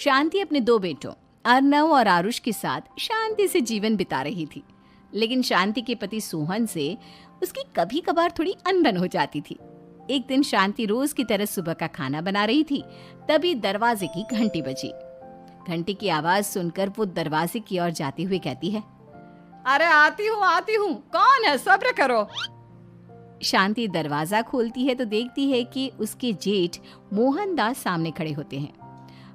शांति अपने दो बेटों अर्नव और आरुष के साथ शांति से जीवन बिता रही थी। लेकिन शांति के पति सोहन से उसकी कभी कभार थोड़ी अनबन हो जाती थी। एक दिन शांति रोज की तरह सुबह का खाना बना रही थी, तभी दरवाजे की घंटी बजी। घंटी की आवाज सुनकर वो दरवाजे की ओर जाते हुए कहती है, अरे आती हूँ, कौन है, सब्र करो। शांति दरवाजा खोलती है तो देखती है कि उसके जेठ मोहनदास सामने खड़े होते हैं।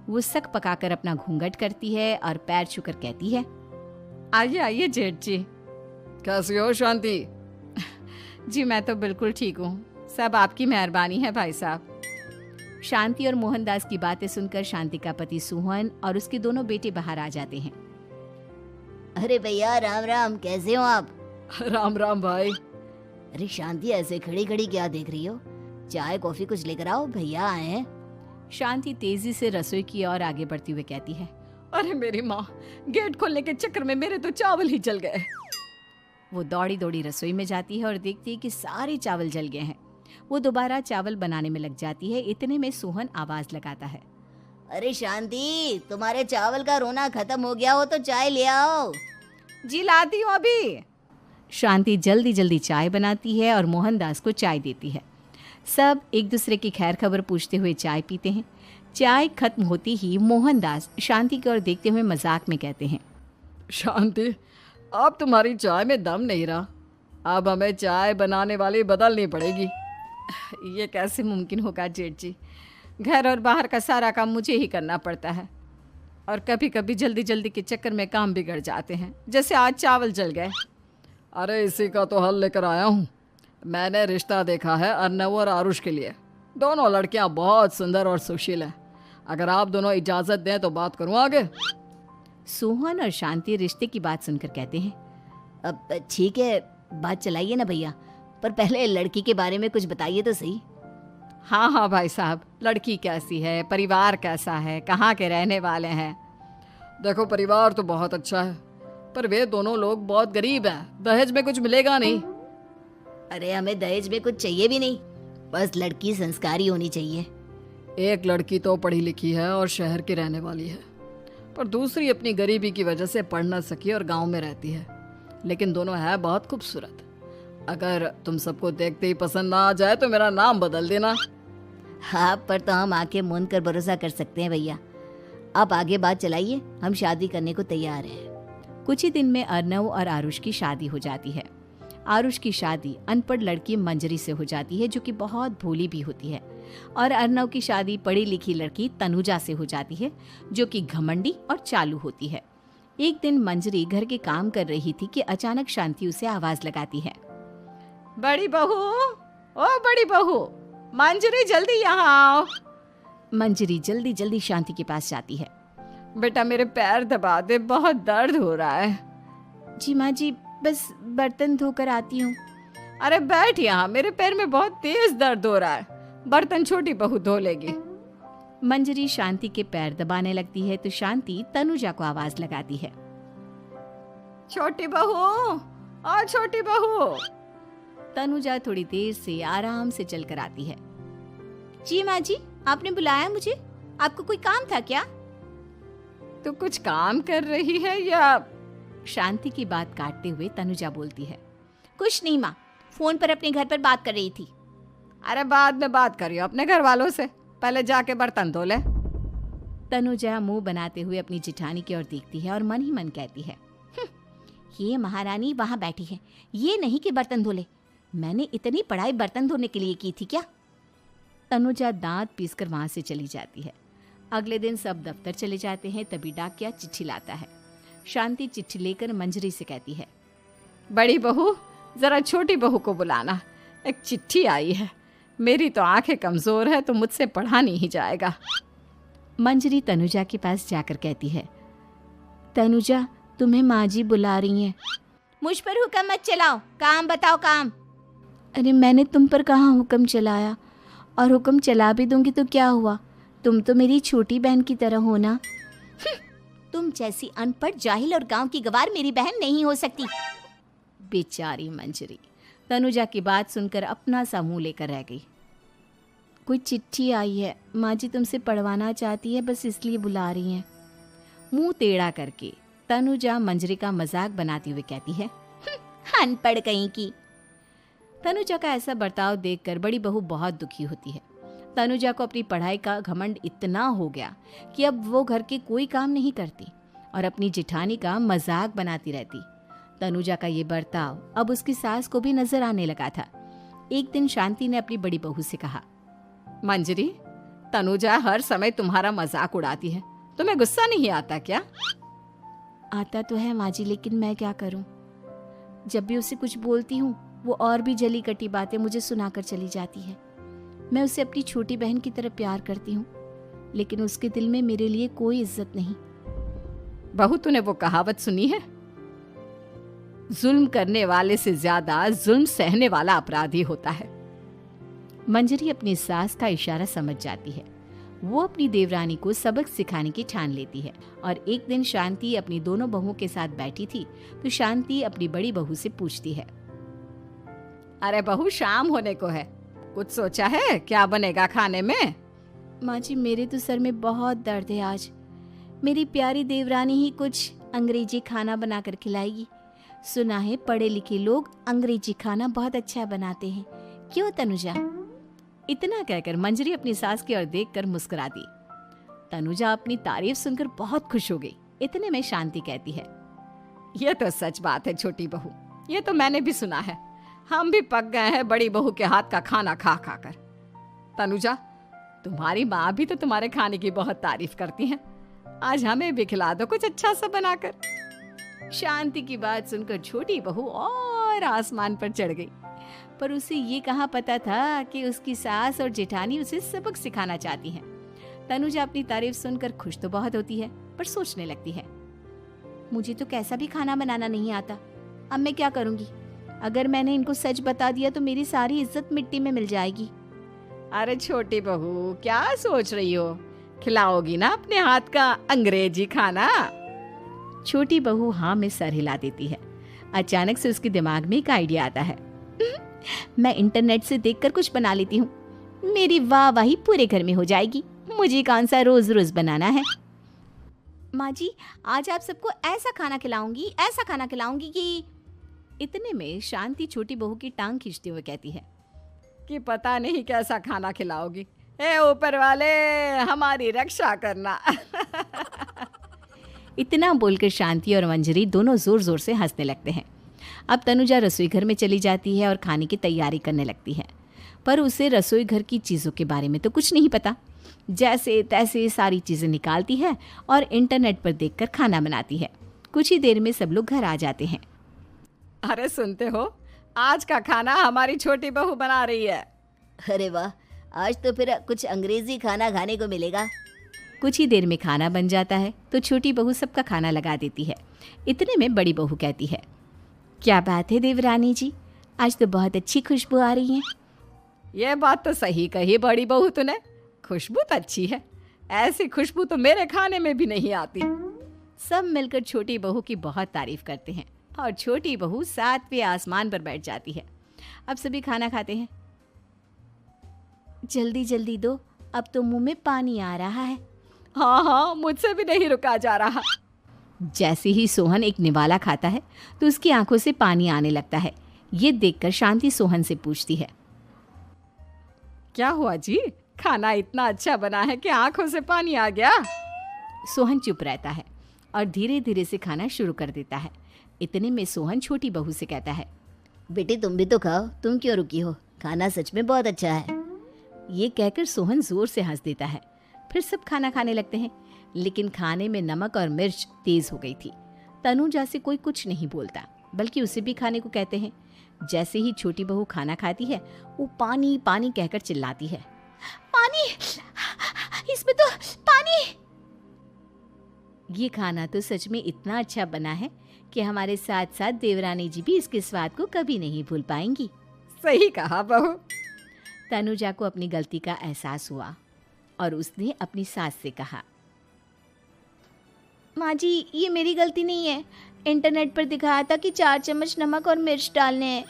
वो सक पकाकर अपना घूंघट करती है और पैर छूकर कहती है, आइए आइए जेठ जी। कैसी हो शांति? जी मैं तो बिल्कुल ठीक हूँ, सब आपकी मेहरबानी है भाई साहब। शांति और मोहनदास की बातें सुनकर शांति का पति सोहन और उसके दोनों बेटे बाहर आ जाते हैं। अरे भैया राम राम, कैसे हो आप? राम राम भाई। अरे शांति, ऐसे खड़ी खड़ी क्या देख रही हो? चाय कॉफी कुछ लेकर आओ, भैया आए हैं। शांति तेजी से रसोई की ओर आगे बढ़ती हुई कहती है, अरे मेरी माँ, गेट खोलने के चक्कर में मेरे तो चावल ही जल गए। वो दौड़ी दौड़ी रसोई में जाती है और देखती है कि सारे चावल जल गए हैं। वो दोबारा चावल बनाने में लग जाती है। इतने में सोहन आवाज लगाता है, अरे शांति, तुम्हारे चावल का रोना खत्म हो गया हो तो चाय ले आओ। जी लाती हूँ अभी। शांति जल्दी जल्दी चाय बनाती है और मोहनदास को चाय देती है। सब एक दूसरे की खैर खबर पूछते हुए चाय पीते हैं। चाय खत्म होती ही मोहनदास शांति की ओर देखते हुए मजाक में कहते हैं, शांति, अब तुम्हारी चाय में दम नहीं रहा, अब हमें चाय बनाने वाली बदलनी पड़ेगी। ये कैसे मुमकिन होगा जेठ जी, घर और बाहर का सारा काम मुझे ही करना पड़ता है और कभी कभी जल्दी जल्दी के चक्कर में काम बिगड़ जाते हैं, जैसे आज चावल जल गए। अरे इसी का तो हल लेकर आया हूँ। मैंने रिश्ता देखा है अर्नव और आरुष के लिए। दोनों लड़कियाँ बहुत सुंदर और सुशील हैं। अगर आप दोनों इजाज़त दें तो बात करूँ आगे। सोहन और शांति रिश्ते की बात सुनकर कहते हैं, अब ठीक है, बात चलाइए ना भैया, पर पहले लड़की के बारे में कुछ बताइए तो सही। हाँ हाँ भाई साहब, लड़की कैसी है, परिवार कैसा है, कहाँ के रहने वाले हैं? देखो, परिवार तो बहुत अच्छा है, पर वे दोनों लोग बहुत गरीब हैं। दहेज में कुछ मिलेगा नहीं। अरे हमें दहेज में कुछ चाहिए भी नहीं, बस लड़की संस्कारी होनी चाहिए। एक लड़की तो पढ़ी लिखी है और शहर की रहने वाली है, पर दूसरी अपनी गरीबी की वजह से पढ़ न सकी और गांव में रहती है। लेकिन दोनों है बहुत खूबसूरत। अगर तुम सबको देखते ही पसंद ना आ जाए तो मेरा नाम बदल देना। हाँ, पर तो हम आंखें मूंद कर भरोसा कर सकते हैं भैया। आप आगे बात चलाइए, हम शादी करने को तैयार हैं। कुछ ही दिन में अर्नव और आरुष की शादी हो जाती है। आरुष की शादी अनपढ़ लड़की मंजरी से हो जाती है, जो कि बहुत भोली भी होती है, और अर्नव की शादी पढ़ी लिखी लड़की तनुजा से हो जाती है, जो कि घमंडी और चालू होती है। एक दिन मंजरी घर के काम कर रही थी कि अचानक शांति उसे आवाज लगाती है, बड़ी बहू, ओ बड़ी बहू, मंजरी जल्दी यहाँ आओ। मंजरी जल्दी जल्दी शांति के पास जाती है। बेटा मेरे पैर दबा दे, बहुत दर्द हो रहा है। जी माँ जी, बस बर्तन धोकर आती हूँ। अरे बैठ यहाँ, मेरे पैर में बहुत तेज दर्द हो रहा है, बर्तन छोटी बहू धो लेगी। मंजरी शांति के पैर दबाने लगती है तो शांति तनुजा को आवाज लगाती है, छोटी बहू, ओ छोटी बहू। तनुजा थोड़ी देर से आराम से चलकर आती है। जी माँ जी, आपने बुलाया मुझे? आपको कोई काम था क्या? तू कुछ काम कर रही है या? शांति की बात काटते हुए तनुजा बोलती है, कुछ नहीं माँ, फोन पर अपने घर पर बात कर रही थी। अरे बाद में बात करियो अपने घर वालों से, पहले जाके बर्तन धो ले। तनुजा मुंह बनाते हुए अपनी जिठानी की ओर देखती है और मन ही मन कहती है, ये महारानी वहाँ बैठी है, ये नहीं कि बर्तन धो ले। मैंने इतनी पढ़ाई बर्तन धोने के लिए की थी क्या? तनुजा दांत पीसकर वहां से चली जाती है। अगले दिन सब दफ्तर चले जाते हैं, तभी डाकिया चिट्ठी लाता है। शांति चिट्ठी लेकर मंजरी से कहती है, बड़ी बहू, जरा छोटी बहू को बुलाना, एक चिट्ठी आई है। मेरी तो आंखें कमजोर है तो मुझसे पढ़ा नहीं जाएगा। मंजरी तनुजा के पास जाकर कहती है, तनुजा, तुम्हें माँ जी बुला रही हैं। मुझ पर हुक्म मत चलाओ, काम बताओ काम। अरे मैंने तुम पर कहाँ हुक्म चलाया, और हुक्म चला भी दूंगी तो क्या हुआ, तुम तो मेरी छोटी बहन की तरह हो ना। तुम जैसी अनपढ़, जाहिल और गांव की गवार मेरी बहन नहीं हो सकती। बेचारी मंजरी तनुजा की बात सुनकर अपना सा मुंह लेकर रह गई। कोई चिट्ठी आई है, माँ जी तुमसे पढ़वाना चाहती है, बस इसलिए बुला रही हैं। मुंह टेढ़ा करके तनुजा मंजरी का मजाक बनाती हुए कहती है, अनपढ़ कहीं की। तनुजा का ऐसा बर्ताव देखकर बड़ी बहू बहुत दुखी होती है। तनुजा को अपनी पढ़ाई का घमंड इतना हो गया कि अब वो घर के कोई काम नहीं करती और अपनी जेठानी का मजाक बनाती रहती। तनुजा का ये बर्ताव अब उसकी सास को भी नजर आने लगा था। एक दिन शांति ने अपनी बड़ी बहू से कहा, मंजरी, तनुजा हर समय तुम्हारा मजाक उड़ाती है, तुम्हें गुस्सा नहीं आता क्या? आता तो है माँ जी, लेकिन मैं क्या करूं? जब भी उसे कुछ बोलती हूँ वो और भी जली कटी बातें मुझे सुनाकर चली जाती है। मैं उसे अपनी छोटी बहन की तरह प्यार करती हूँ, लेकिन उसके दिल में मेरे लिए कोई इज्जत नहीं। बहू, तूने वो कहावत सुनी है, जुल्म करने वाले से ज्यादा जुल्म सहने वाला अपराधी होता है। मंजरी अपनी सास का इशारा समझ जाती है। वो अपनी देवरानी को सबक सिखाने की ठान लेती है और एक दिन शांति अपनी दोनों बहुओं के साथ बैठी थी तो शांति अपनी बड़ी बहू से पूछती है, अरे बहू, शाम होने को है, कुछ सोचा है क्या बनेगा खाने में? माँ जी, मेरे तो सर में बहुत दर्द है आज। मेरी प्यारी देवरानी ही कुछ अंग्रेजी खाना बनाकर खिलाएगी। सुना है पढ़े लिखे लोग अंग्रेजी खाना बहुत अच्छा बनाते हैं, क्यों तनुजा? इतना कहकर मंजरी अपनी सास की ओर देखकर मुस्कुरा दी। तनुजा अपनी तारीफ सुनकर बहुत खुश हो गई। इतने में शांति कहती है, ये तो सच बात है छोटी बहू, ये तो मैंने भी सुना है। हम भी पक गए हैं बड़ी बहू के हाथ का खाना खा खा कर। तनुजा, तुम्हारी माँ भी तो तुम्हारे खाने की बहुत तारीफ करती हैं। आज हमें भी खिला दो कुछ अच्छा सा बनाकर। शांति की बात सुनकर छोटी बहू और आसमान पर चढ़ गई, पर उसे ये कहाँ पता था कि उसकी सास और जेठानी उसे सबक सिखाना चाहती हैं। तनुजा अपनी तारीफ सुनकर खुश तो बहुत होती है, पर सोचने लगती है, मुझे तो कैसा भी खाना बनाना नहीं आता। अब मैं क्या करूंगी? अगर मैंने इनको सच बता दिया तो मेरी सारी इज्जत मिट्टी में मिल जाएगी। अरे छोटी बहू, क्या सोच रही हो? खिलाओगी ना अपने हाथ का अंग्रेजी खाना? छोटी बहू हाँ में सर हिला देती है। अचानक से उसके दिमाग में एक आइडिया आता है। मैं इंटरनेट से देखकर कुछ बना लेती हूँ, मेरी वाहवाही पूरे घर में हो जाएगी। मुझे कौन सा रोज रोज बनाना है। माँ जी, आज आप सबको ऐसा खाना खिलाऊंगी, ऐसा खाना खिलाऊंगी कि... इतने में शांति छोटी बहू की टांग खींचते हुए कहती है कि पता नहीं कैसा खाना खिलाओगी। ए ऊपर वाले, हमारी रक्षा करना। इतना बोलकर शांति और मंजरी दोनों जोर जोर से हंसने लगते हैं। अब तनुजा रसोई घर में चली जाती है और खाने की तैयारी करने लगती है, पर उसे रसोई घर की चीज़ों के बारे में तो कुछ नहीं पता। जैसे तैसे सारी चीज़ें निकालती है और इंटरनेट पर देखकर खाना बनाती है। कुछ ही देर में सब लोग घर आ जाते हैं। अरे सुनते हो, आज का खाना हमारी छोटी बहू बना रही है। अरे वाह, आज तो फिर कुछ अंग्रेजी खाना खाने को मिलेगा। कुछ ही देर में खाना बन जाता है तो छोटी बहू सबका खाना लगा देती है। इतने में बड़ी बहू कहती है, क्या बात है देवरानी जी, आज तो बहुत अच्छी खुशबू आ रही है। ये बात तो सही कही बड़ी बहू तूने, खुशबू तो अच्छी है। ऐसी खुशबू तो मेरे खाने में भी नहीं आती। सब मिलकर छोटी बहू की बहुत तारीफ करते हैं और छोटी बहू 7वें आसमान पर बैठ जाती है। अब सभी खाना खाते हैं। जल्दी जल्दी दो, अब तो मुंह में पानी आ रहा है। हाँ हाँ, मुझसे भी नहीं रुका जा रहा। जैसे ही सोहन एक निवाला खाता है तो उसकी आंखों से पानी आने लगता है। ये देखकर शांति सोहन से पूछती है, क्या हुआ जी, खाना इतना अच्छा बना है कि आंखों से पानी आ गया? सोहन चुप रहता है और धीरे धीरे से खाना शुरू कर देता है। इतने में सोहन छोटी बहू से कहता है, बेटी तुम भी तो खाओ, तुम क्यों रुकी हो? खाना सच में बहुत अच्छा है। ये कहकर सोहन जोर से हंस देता है। फिर सब खाना खाने लगते हैं, लेकिन खाने में नमक और मिर्च तेज हो गई थी। तनुजा से कोई कुछ नहीं बोलता, बल्कि उसे भी खाने को कहते हैं। जैसे ही छोटी बहू खाना खाती है वो पानी पानी कहकर चिल्लाती है, पानी, इसमें तो पानी। ये खाना तो सच में इतना अच्छा बना है कि हमारे साथ साथ देवरानी जी भी इसके स्वाद को कभी नहीं भूल पाएंगी। सही कहा बहू। तनुजा को अपनी गलती का एहसास हुआ और उसने अपनी सास से कहा, माँ जी ये मेरी गलती नहीं है, इंटरनेट पर दिखाया था कि 4 चम्मच नमक और मिर्च डालने हैं।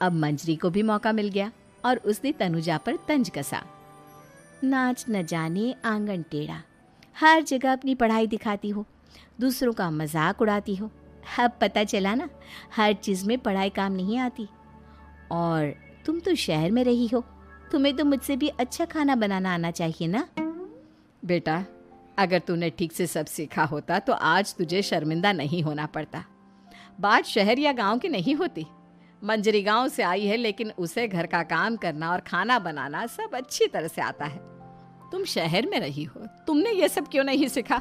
अब मंजरी को भी मौका मिल गया और उसने तनुजा पर तंज कसा। नाच न जाने आंगन टेढ़ा, हर जगह अपनी पढ़ाई दिखाती हो, दूसरों का मजाक उड़ाती हो। अब पता चला ना, हर चीज़ में पढ़ाई काम नहीं आती। और तुम तो शहर में रही हो, तुम्हें तो मुझसे भी अच्छा खाना बनाना आना चाहिए ना। बेटा, अगर तूने ठीक से सब सीखा होता तो आज तुझे शर्मिंदा नहीं होना पड़ता। बात शहर या गांव की नहीं होती। मंजरी गांव से आई है, लेकिन उसे घर का काम करना और खाना बनाना सब अच्छी तरह से आता है। तुम शहर में रही हो, तुमने ये सब क्यों नहीं सीखा?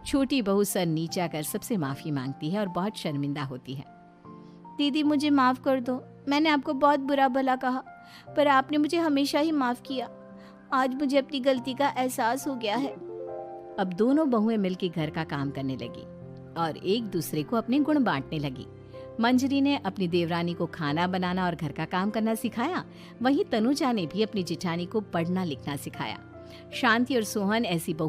छोटी बहू सर नीचा कर सबसे माफ़ी मांगती है और बहुत शर्मिंदा होती है। दीदी मुझे माफ़ कर दो, मैंने आपको बहुत बुरा भला कहा, पर आपने मुझे हमेशा ही माफ़ किया। आज मुझे अपनी गलती का एहसास हो गया है। अब दोनों बहुएं मिलकर घर का काम करने लगी और एक दूसरे को अपने गुण बांटने लगी। मंजरी ने अपनी देवरानी को खाना बनाना और घर का काम करना सिखाया, वहीं तनुजा ने भी अपनी जिठानी को पढ़ना लिखना सिखाया। शांति और सोहन ऐसी बहु